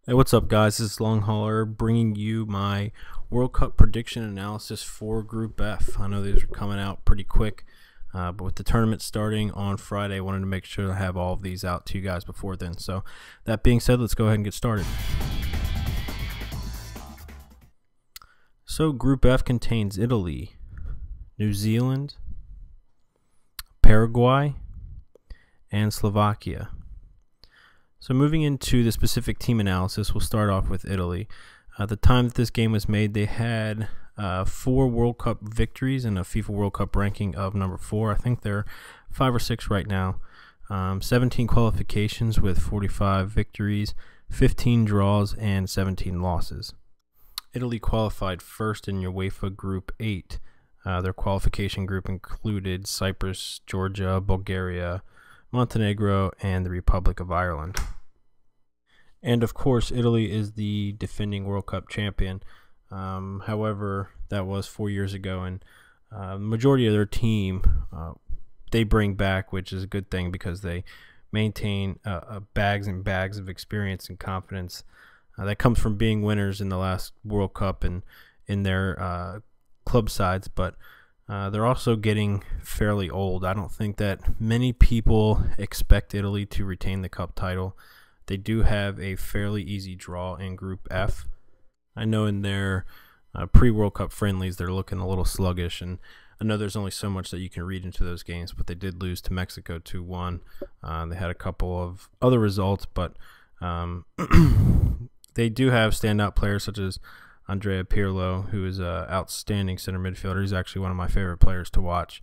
Hey, what's up, guys? This is Long Hauler bringing you my World Cup prediction analysis for Group F. I know these are coming out pretty quick, but with the tournament starting on Friday, I wanted to make sure to have all of these out to you guys before then. So, that being said, let's go ahead and get started. So, Group F contains Italy, New Zealand, Paraguay, and Slovakia. So moving into the specific team analysis, we'll start off with Italy. At the time that this game was made, they had 4 World Cup victories and a FIFA World Cup ranking of number 4. I think they're 5 or 6 right now. 17 qualifications with 45 victories, 15 draws, and 17 losses. Italy qualified first in UEFA Group 8. Their qualification group included Cyprus, Georgia, Bulgaria, Montenegro, and the Republic of Ireland. And of course, Italy is the defending World Cup champion. However, that was 4 years ago, and the majority of their team they bring back, which is a good thing because they maintain bags and bags of experience and confidence that comes from being winners in the last World Cup and in their club sides, but they're also getting fairly old. I don't think that many people expect Italy to retain the cup title. They do have a fairly easy draw in Group F. I know in their pre-World Cup friendlies they're looking a little sluggish, and I know there's only so much that you can read into those games, but they did lose to Mexico 2-1. They had a couple of other results, but they do have standout players such as Andrea Pirlo, who is an outstanding center midfielder. He's actually one of my favorite players to watch.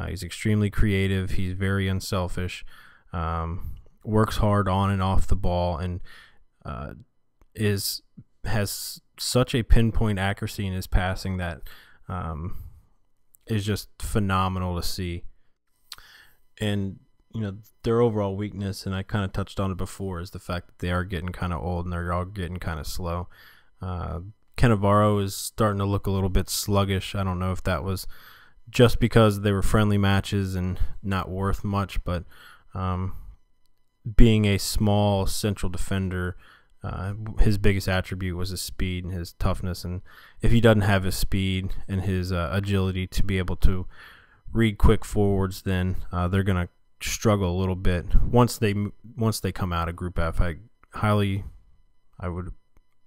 He's extremely creative. He's very unselfish. Works hard on and off the ball, and has such a pinpoint accuracy in his passing that is just phenomenal to see. And their overall weakness, and I kind of touched on it before, is the fact that they are getting kind of old and they're all getting kind of slow. Cannavaro is starting to look a little bit sluggish. I don't know if that was just because they were friendly matches and not worth much, but being a small central defender, his biggest attribute was his speed and his toughness. And if he doesn't have his speed and his agility to be able to read quick forwards, then they're going to struggle a little bit once they come out of Group F. I would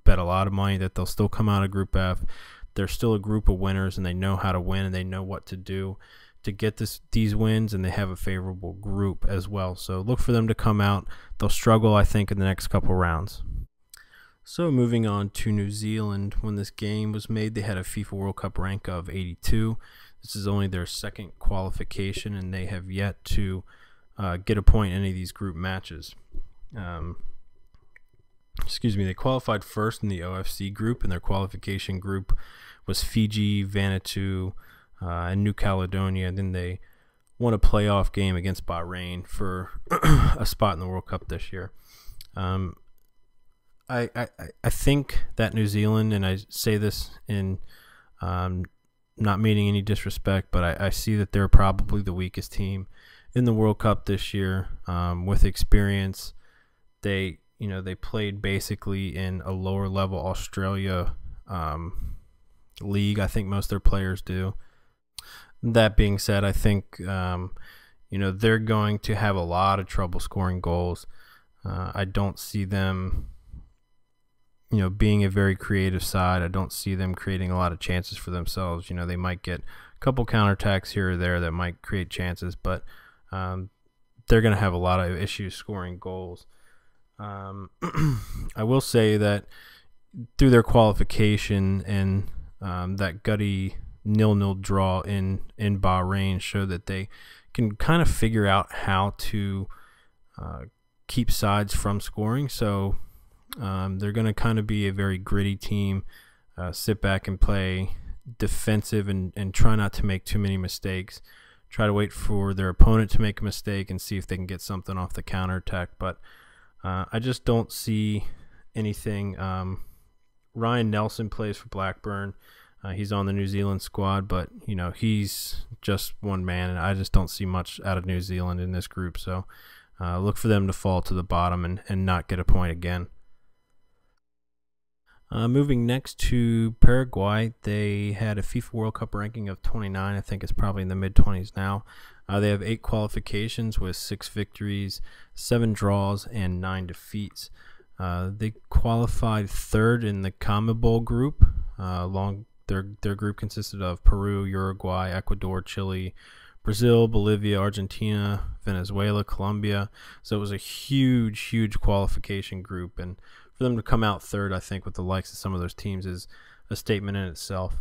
bet a lot of money that they'll still come out of Group F. They're still a group of winners, and they know how to win, and they know what to do to get these wins, and they have a favorable group as well. So look for them to come out. They'll struggle, I think, in the next couple rounds. So moving on to New Zealand, when this game was made, they had a FIFA World Cup rank of 82. This is only their second qualification, and they have yet to get a point in any of these group matches. They qualified first in the OFC group, and their qualification group was Fiji, Vanuatu, and New Caledonia. And then they won a playoff game against Bahrain for a spot in the World Cup this year. I think that New Zealand, and I say this in not meaning any disrespect, but I see that they're probably the weakest team in the World Cup this year. With experience, they played basically in a lower level Australia league. I think most of their players do. That being said, I think they're going to have a lot of trouble scoring goals. I don't see them being a very creative side. I don't see them creating a lot of chances for themselves. They might get a couple counterattacks here or there that might create chances, but they're going to have a lot of issues scoring goals. I will say that through their qualification and that gutty 0-0 draw in Bahrain show that they can kind of figure out how to keep sides from scoring. So they're going to kind of be a very gritty team, sit back and play defensive and try not to make too many mistakes. Try to wait for their opponent to make a mistake and see if they can get something off the counterattack. But I just don't see anything. Ryan Nelson plays for Blackburn. He's on the New Zealand squad, but he's just one man, and I just don't see much out of New Zealand in this group. So look for them to fall to the bottom and not get a point again. Moving next to Paraguay, they had a FIFA World Cup ranking of 29. I think it's probably in the mid-20s now. They have 8 qualifications with 6 victories, 7 draws, and 9 defeats. They qualified 3rd in the CONMEBOL group. Their group consisted of Peru, Uruguay, Ecuador, Chile, Brazil, Bolivia, Argentina, Venezuela, Colombia. So it was a huge qualification group, and for them to come out 3rd, I think, with the likes of some of those teams is a statement in itself.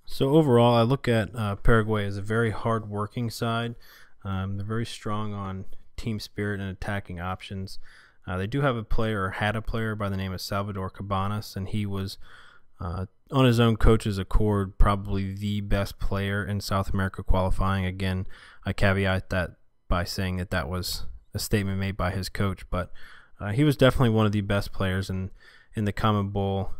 So overall, I look at Paraguay as a very hard-working side. They're very strong on team spirit and attacking options. They do have a player, or had a player, by the name of Salvador Cabanas, and he was, on his own coach's accord, probably the best player in South America qualifying. Again, I caveat that by saying that that was a statement made by his coach, but he was definitely one of the best players in the CONMEBOL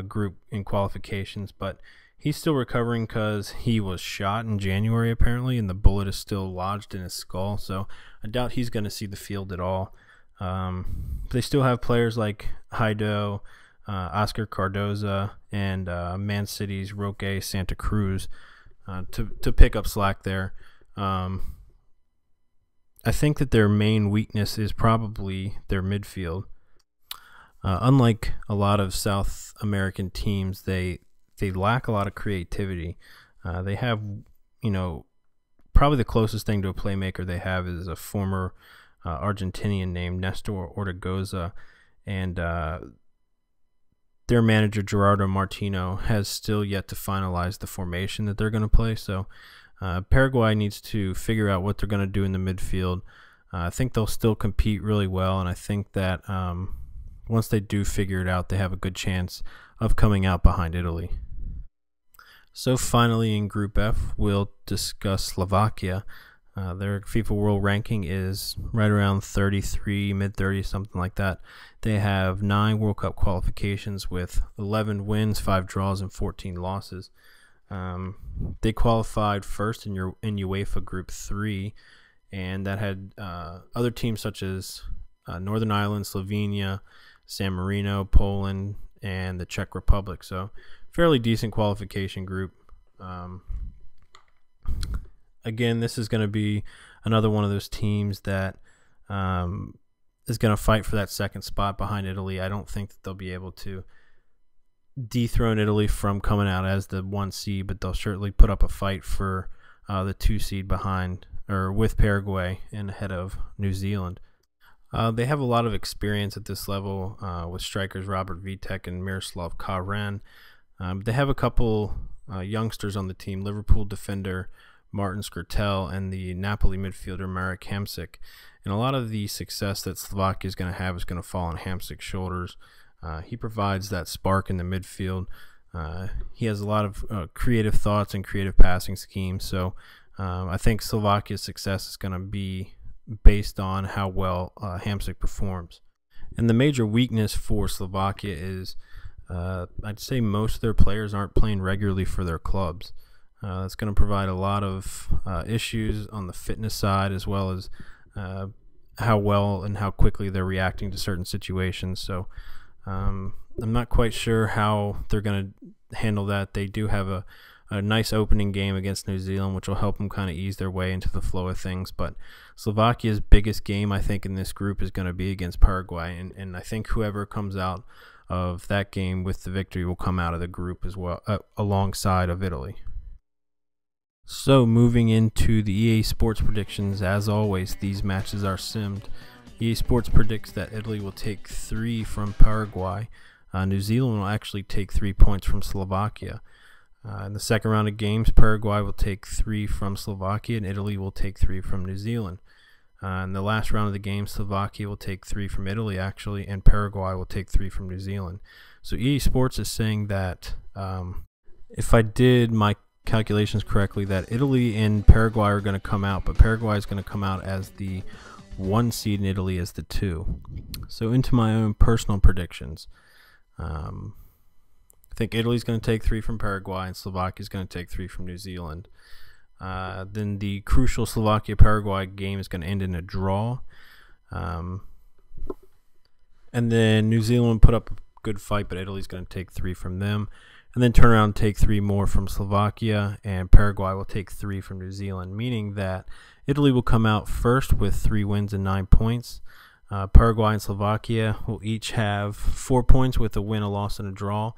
group in qualifications, but he's still recovering because he was shot in January apparently, and the bullet is still lodged in his skull, so I doubt he's going to see the field at all. They still have players like Haido, Oscar Cardoza, and Man City's Roque Santa Cruz to pick up slack there. I think that their main weakness is probably their midfield. Unlike a lot of South American teams, they lack a lot of creativity. They have, probably the closest thing to a playmaker they have is a former Argentinian named Nestor Ortigoza, and their manager Gerardo Martino has still yet to finalize the formation that they're going to play. So Paraguay needs to figure out what they're going to do in the midfield. I think they'll still compete really well, and I think that once they do figure it out, they have a good chance of coming out behind Italy. So finally, in Group F, we'll discuss Slovakia. Their FIFA World Ranking is right around 33, mid-30s, something like that. They have 9 World Cup qualifications with 11 wins, 5 draws, and 14 losses. They qualified first in UEFA Group 3, and that had other teams such as Northern Ireland, Slovenia, San Marino, Poland, and the Czech Republic. So fairly decent qualification group. Again, this is going to be another one of those teams that is going to fight for that second spot behind Italy. I don't think that they'll be able to dethrone Italy from coming out as the 1 seed, but they'll certainly put up a fight for the 2 seed behind, or with Paraguay and ahead of New Zealand. They have a lot of experience at this level with strikers Robert Vitek and Miroslav Karen. They have a couple youngsters on the team, Liverpool defender Martin Skrtel and the Napoli midfielder Marek Hamsik. And a lot of the success that Slovakia is going to have is going to fall on Hamsik's shoulders. He provides that spark in the midfield. He has a lot of creative thoughts and creative passing schemes. So I think Slovakia's success is going to be based on how well Hamsik performs. And the major weakness for Slovakia is I'd say most of their players aren't playing regularly for their clubs. That's going to provide a lot of issues on the fitness side, as well as how well and how quickly they're reacting to certain situations. So I'm not quite sure how they're going to handle that. They do have a nice opening game against New Zealand, which will help them kind of ease their way into the flow of things. But Slovakia's biggest game, I think, in this group is going to be against Paraguay. And I think whoever comes out of that game with the victory will come out of the group as well, alongside of Italy. So moving into the EA Sports predictions, as always, these matches are simmed. EA Sports predicts that Italy will take 3 from Paraguay. New Zealand will actually take 3 points from Slovakia. In the second round of games, Paraguay will take 3 from Slovakia, and Italy will take 3 from New Zealand. In the last round of the game, Slovakia will take 3 from Italy, actually, and Paraguay will take 3 from New Zealand. So EA Sports is saying that, if I did my calculations correctly, that Italy and Paraguay are going to come out, but Paraguay is going to come out as the 1 seed and Italy as the 2. So into my own personal predictions, I think Italy's going to take 3 from Paraguay and Slovakia is going to take 3 from New Zealand. Then the crucial Slovakia-Paraguay game is going to end in a draw. And then New Zealand put up good fight, but Italy's going to take 3 from them. And then turn around and take 3 more from Slovakia, and Paraguay will take 3 from New Zealand, meaning that Italy will come out first with 3 wins and 9 points. Paraguay and Slovakia will each have 4 points with a win, a loss, and a draw,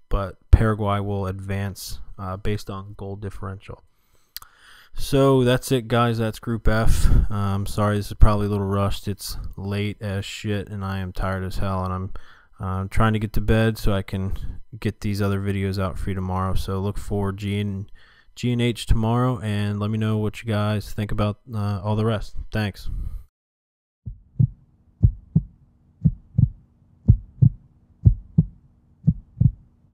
but Paraguay will advance based on goal differential. So that's it, guys. That's Group F. Sorry, this is probably a little rushed. It's late as shit, and I am tired as hell, and I'm trying to get to bed so I can get these other videos out for you tomorrow. So look for G and H tomorrow, and let me know what you guys think about all the rest. Thanks.